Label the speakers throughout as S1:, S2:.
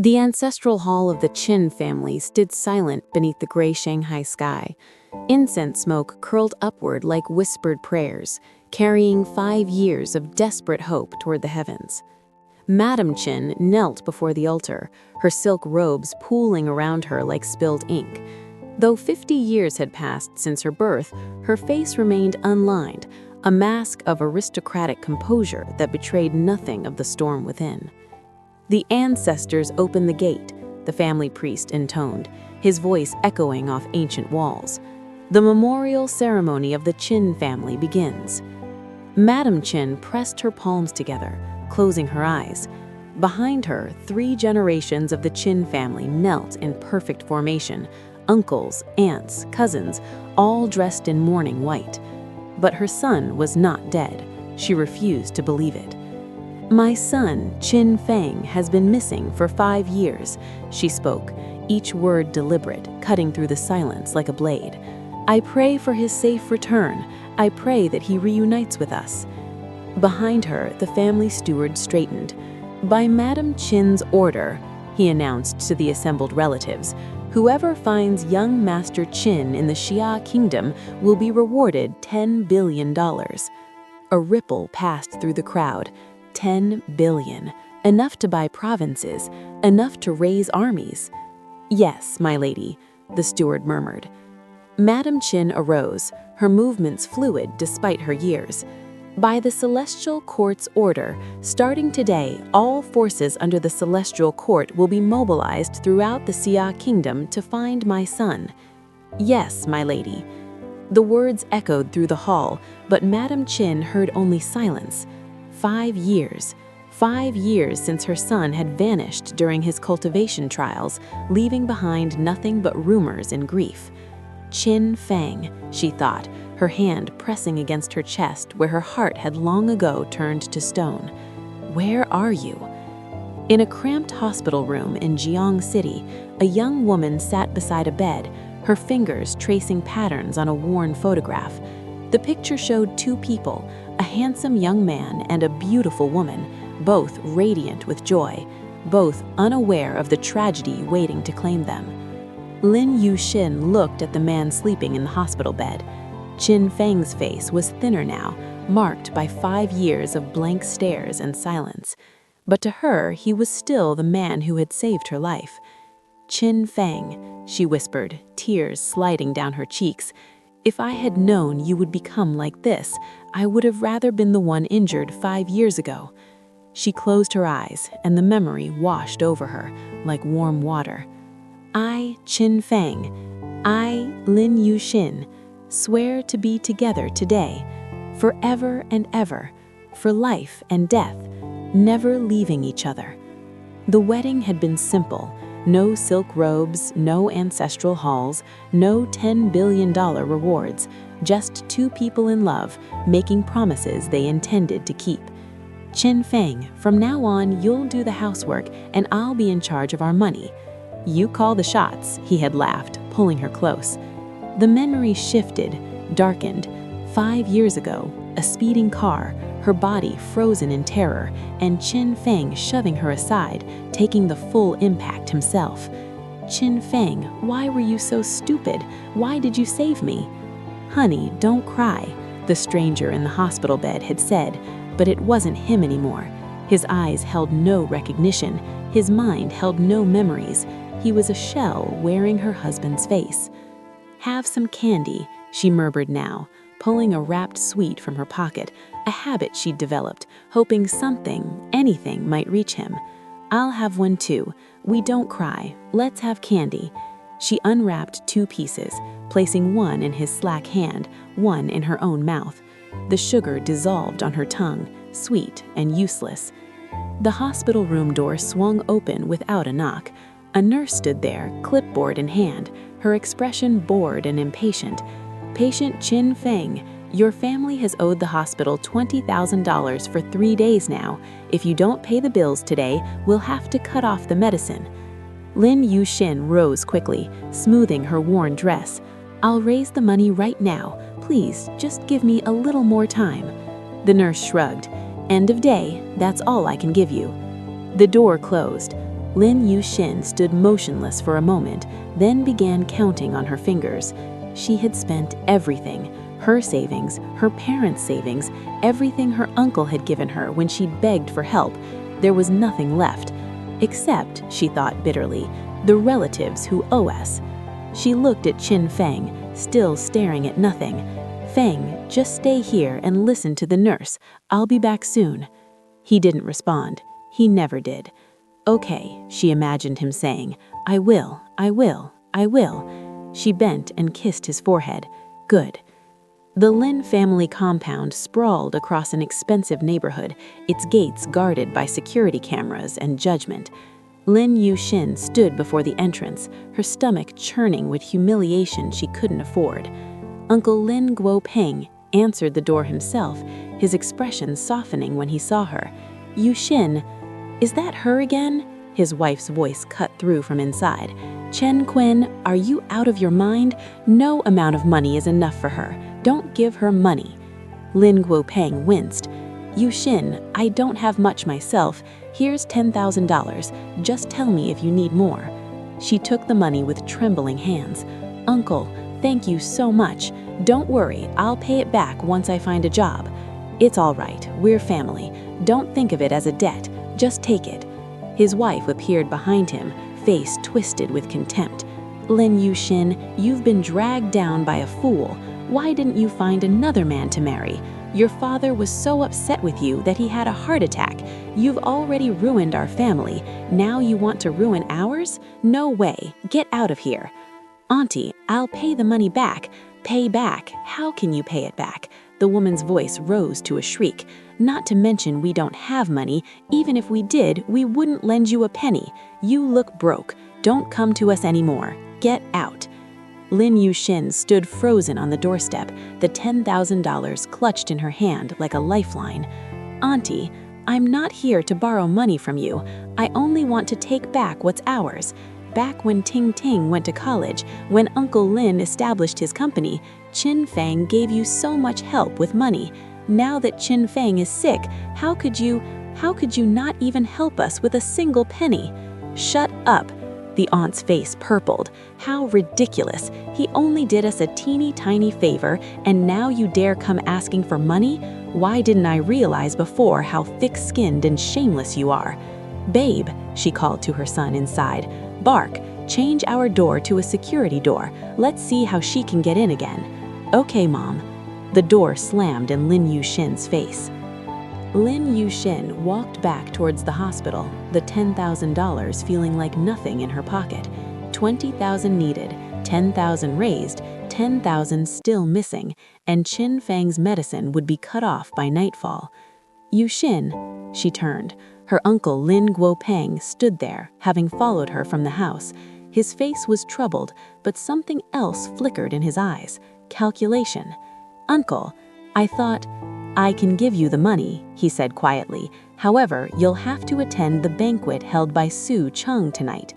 S1: The ancestral hall of the Qin family stood silent beneath the gray Shanghai sky. Incense smoke curled upward like whispered prayers, carrying 5 years of desperate hope toward the heavens. Madame Qin knelt before the altar, her silk robes pooling around her like spilled ink. Though 50 years had passed since her birth, her face remained unlined, a mask of aristocratic composure that betrayed nothing of the storm within. "The ancestors open the gate," the family priest intoned, his voice echoing off ancient walls. "The memorial ceremony of the Qin family begins." Madame Qin pressed her palms together, closing her eyes. Behind her, 3 generations of the Qin family knelt in perfect formation, uncles, aunts, cousins, all dressed in mourning white. But her son was not dead. She refused to believe it. "My son, Qin Feng, has been missing for 5 years," she spoke, each word deliberate, cutting through the silence like a blade. "I pray for his safe return. I pray that he reunites with us." Behind her, the family steward straightened. "By Madame Qin's order," he announced to the assembled relatives, "whoever finds young Master Qin in the Xia Kingdom will be rewarded $10 billion. A ripple passed through the crowd. 10 billion. Enough to buy provinces, enough to raise armies. "Yes, my lady," the steward murmured. Madame Qin arose, her movements fluid despite her years. "By the Celestial Court's order, starting today, all forces under the Celestial Court will be mobilized throughout the Xia Kingdom to find my son." "Yes, my lady." The words echoed through the hall, but Madame Qin heard only silence. 5 years. 5 years since her son had vanished during his cultivation trials, leaving behind nothing but rumors and grief. "Qin Feng," she thought, her hand pressing against her chest where her heart had long ago turned to stone. "Where are you?" In a cramped hospital room in Jiang City, a young woman sat beside a bed, her fingers tracing patterns on a worn photograph. The picture showed 2 people, a handsome young man and a beautiful woman, both radiant with joy, both unaware of the tragedy waiting to claim them. Lin Yuxin looked at the man sleeping in the hospital bed. Qin Feng's face was thinner now, marked by 5 years of blank stares and silence. But to her, he was still the man who had saved her life. "Qin Feng," she whispered, tears sliding down her cheeks. "If I had known you would become like this, I would have rather been the one injured 5 years ago." She closed her eyes, and the memory washed over her like warm water. "I, Qin Feng, I, Lin Yuxin, swear to be together today, forever and ever, for life and death, never leaving each other." The wedding had been simple. No silk robes, no ancestral halls, no $10 billion rewards, just 2 people in love making promises they intended to keep. "Qin Feng, from now on you'll do the housework and I'll be in charge of our money. You call the shots," he had laughed, pulling her close. The memory shifted, darkened. 5 years ago, a speeding car, her body frozen in terror, and Qin Feng shoving her aside, taking the full impact himself. "Qin Feng, why were you so stupid? Why did you save me?" "Honey, don't cry," the stranger in the hospital bed had said, but it wasn't him anymore. His eyes held no recognition, his mind held no memories. He was a shell wearing her husband's face. "Have some candy," she murmured now, pulling a wrapped sweet from her pocket, a habit she'd developed, hoping something, anything might reach him. "I'll have one too. We don't cry. Let's have candy." She unwrapped 2 pieces, placing one in his slack hand, one in her own mouth. The sugar dissolved on her tongue, sweet and useless. The hospital room door swung open without a knock. A nurse stood there, clipboard in hand, her expression bored and impatient. "Patient Qin Feng, your family has owed the hospital $20,000 for 3 days now. If you don't pay the bills today, we'll have to cut off the medicine." Lin Yuxin rose quickly, smoothing her worn dress. "I'll raise the money right now. Please, just give me a little more time." The nurse shrugged. "End of day, that's all I can give you." The door closed. Lin Yuxin stood motionless for a moment, then began counting on her fingers. She had spent everything, her savings, her parents' savings, everything her uncle had given her when she'd begged for help. There was nothing left, except, she thought bitterly, the relatives who owe us. She looked at Qin Feng, still staring at nothing. "Feng, just stay here and listen to the nurse. I'll be back soon." He didn't respond. He never did. "Okay," she imagined him saying. I will. She bent and kissed his forehead. Good. The Lin family compound sprawled across an expensive neighborhood, its gates guarded by security cameras and judgment. Lin Yuxin stood before the entrance, her stomach churning with humiliation she couldn't afford. Uncle Lin Guopeng answered the door himself, his expression softening when he saw her. "Yuxin, is that her again?" His wife's voice cut through from inside. "Chen Qin, are you out of your mind? No amount of money is enough for her. Don't give her money." Lin Guopeng winced. "Yuxin, I don't have much myself. Here's $10,000. Just tell me if you need more." She took the money with trembling hands. "Uncle, thank you so much. Don't worry, I'll pay it back once I find a job." "It's all right, we're family. Don't think of it as a debt. Just take it." His wife appeared behind him, face twisted with contempt. "Lin Yuxin, you've been dragged down by a fool. Why didn't you find another man to marry? Your father was so upset with you that he had a heart attack. You've already ruined our family. Now you want to ruin ours? No way. Get out of here." "Auntie, I'll pay the money back." "Pay back? How can you pay it back?" The woman's voice rose to a shriek. "Not to mention we don't have money. Even if we did, we wouldn't lend you a penny. You look broke. Don't come to us anymore. Get out." Lin Yuxin stood frozen on the doorstep, the $10,000 clutched in her hand like a lifeline. "Auntie, I'm not here to borrow money from you. I only want to take back what's ours. Back when Ting Ting went to college, when Uncle Lin established his company, Qin Feng gave you so much help with money. Now that Qin Feng is sick, how could you not even help us with a single penny?" "Shut up." The aunt's face purpled. "How ridiculous. He only did us a teeny tiny favor, and now you dare come asking for money? Why didn't I realize before how thick-skinned and shameless you are?" "Babe," she called to her son inside. "Bark, change our door to a security door. Let's see how she can get in again." "Okay, Mom." The door slammed in Lin Yuxin's face. Lin Yuxin walked back towards the hospital, the $10,000 feeling like nothing in her pocket. 20,000 needed, 10,000 raised, 10,000 still missing, and Qin Feng's medicine would be cut off by nightfall. "Yuxin," she turned. Her uncle Lin Guopeng stood there, having followed her from the house. His face was troubled, but something else flickered in his eyes. Calculation. "Uncle, I thought—" "I can give you the money," he said quietly. "However, you'll have to attend the banquet held by Su Cheng tonight."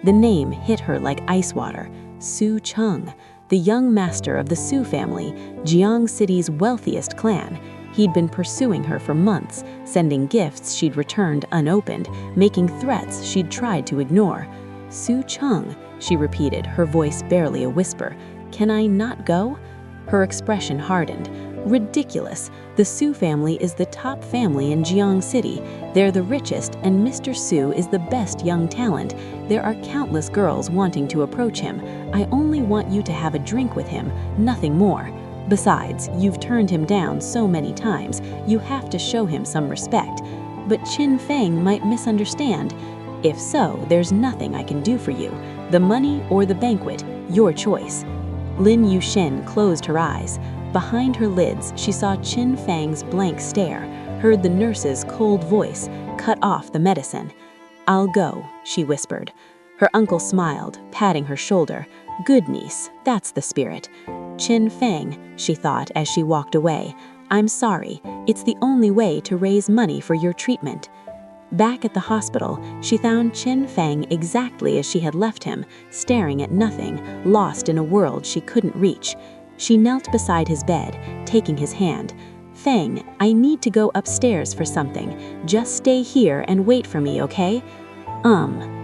S1: The name hit her like ice water. Su Cheng, the young master of the Su family, Jiang City's wealthiest clan. He'd been pursuing her for months, sending gifts she'd returned unopened, making threats she'd tried to ignore. "Su Cheng," she repeated, her voice barely a whisper. "Can I not go?" Her expression hardened. "Ridiculous. The Su family is the top family in Jiang City. They're the richest, and Mr. Su is the best young talent. There are countless girls wanting to approach him. I only want you to have a drink with him, nothing more. Besides, you've turned him down so many times, you have to show him some respect. But Qin Feng might misunderstand. If so, there's nothing I can do for you. The money or the banquet, your choice." Lin Yuxin closed her eyes. Behind her lids, she saw Qin Feng's blank stare, heard the nurse's cold voice, cut off the medicine. "I'll go," she whispered. Her uncle smiled, patting her shoulder. "Good niece, that's the spirit." "Qin Feng," she thought as she walked away, "I'm sorry. It's the only way to raise money for your treatment." Back at the hospital, she found Qin Feng exactly as she had left him, staring at nothing, lost in a world she couldn't reach. She knelt beside his bed, taking his hand. "Feng, I need to go upstairs for something. Just stay here and wait for me, okay?"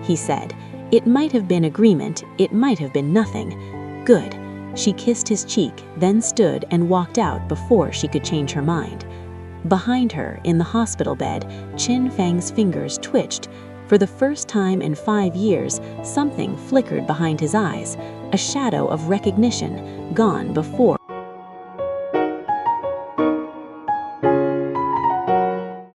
S1: He said. It might have been agreement, it might have been nothing. Good. She kissed his cheek, then stood and walked out before she could change her mind. Behind her, in the hospital bed, Qin Fang's fingers twitched. For the first time in 5 years, something flickered behind his eyes, a shadow of recognition, gone before